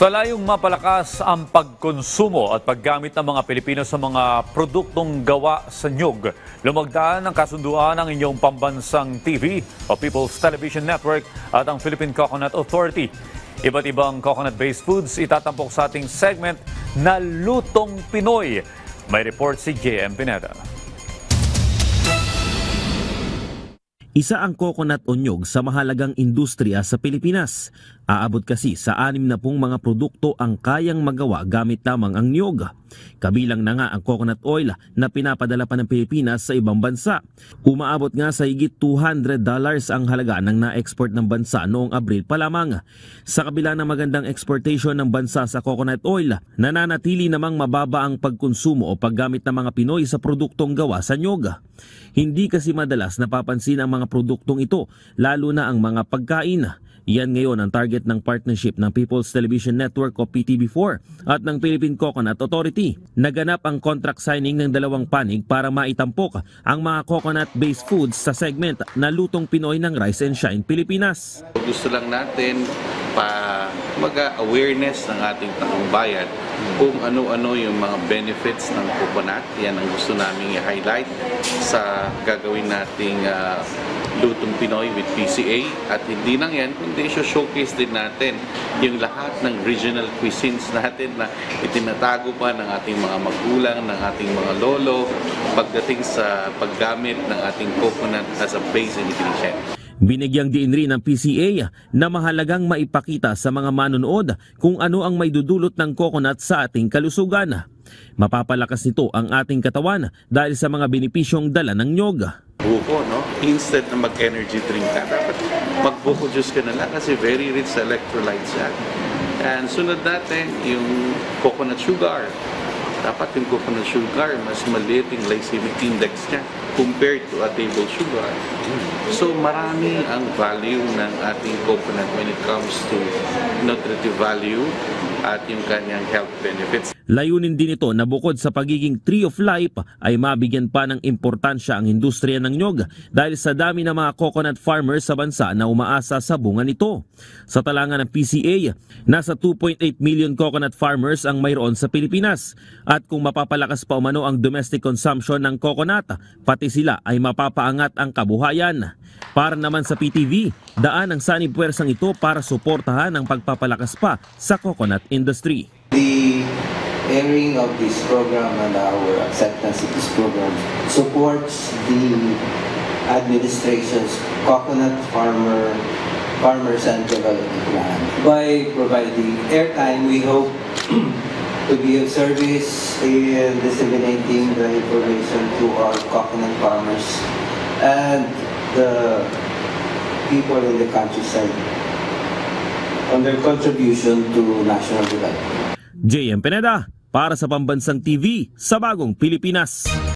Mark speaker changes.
Speaker 1: Sa layong mapalakas ang pagkonsumo at paggamit ng mga Pilipino sa mga produktong gawa sa niyog, lumagdaan ang kasunduan ng inyong pambansang TV o People's Television Network at ang Philippine Coconut Authority. Iba't ibang coconut-based foods itatampok sa ating segment na Lutong Pinoy. May report si JM Pineda.
Speaker 2: Isa ang coconut o nyog sa mahalagang industriya sa Pilipinas. Aabot kasi sa 60 mga produkto ang kayang magawa gamit lamang ang nyog. Kabilang na nga ang coconut oil na pinapadala pa ng Pilipinas sa ibang bansa. Umaabot nga sa higit $200 ang halaga ng na-export ng bansa noong Abril pa lamang. Sa kabila ng magandang exportation ng bansa sa coconut oil, nananatili namang mababa ang pagkonsumo o paggamit ng mga Pinoy sa produktong gawa sa nyog. Hindi kasi madalas napapansin ang mga produktong ito, lalo na ang mga pagkain. Yan ngayon ang target ng partnership ng People's Television Network o PTV4 at ng Philippine Coconut Authority. Naganap ang contract signing ng dalawang panig para maitampok ang mga coconut-based foods sa segment na Lutong Pinoy ng Rise and Shine Pilipinas.
Speaker 3: Gusto lang natin mag-awareness ng ating taong bayan kung ano-ano yung mga benefits ng coconut. Yan ang gusto namin i-highlight sa gagawin nating Lutong Pinoy with PCA. At hindi lang yan, kundi showcase din natin yung lahat ng regional cuisines natin na itinatago pa ng ating mga magulang, ng ating mga lolo pagdating sa paggamit ng ating coconut as a base ingredient.
Speaker 2: Binigyang diin rin ng PCA na mahalagang maipakita sa mga manonood kung ano ang may dudulot ng coconut sa ating kalusugan. Mapapalakas nito ang ating katawan dahil sa mga benepisyong dala ng nyog.
Speaker 3: Buko, no? Instead na mag-energy drink ka, dapat mag-buko juice ka na lang kasi very rich sa electrolytes yan. And sunod natin yung coconut sugar. Dapat yung coconut sugar, mas maliit yung glycemic index niya compared to a table sugar. So marami ang value ng ating coconut when it comes to nutritive value at yung kanyang health benefits.
Speaker 2: Layunin din ito na bukod sa pagiging tree of life ay mabigyan pa ng importansya ang industriya ng nyog dahil sa dami ng mga coconut farmers sa bansa na umaasa sa bunga nito. Sa talangan ng PCA, nasa 2.8 million coconut farmers ang mayroon sa Pilipinas. At kung mapapalakas pa umano ang domestic consumption ng coconut, pati sila ay mapapaangat ang kabuhayan. Para naman sa PTV, daan ang sanib puwersang ito para suportahan ang pagpapalakas pa sa coconut industry.
Speaker 4: The airing of this program and our acceptance of this program supports the administration's coconut farmers and development plan. By providing airtime, we hope to be of service in disseminating the information to our coconut farmers and the people in the countryside on their contribution to national development.
Speaker 2: JM Pineda para sa Pambansang TV sa Bagong Pilipinas.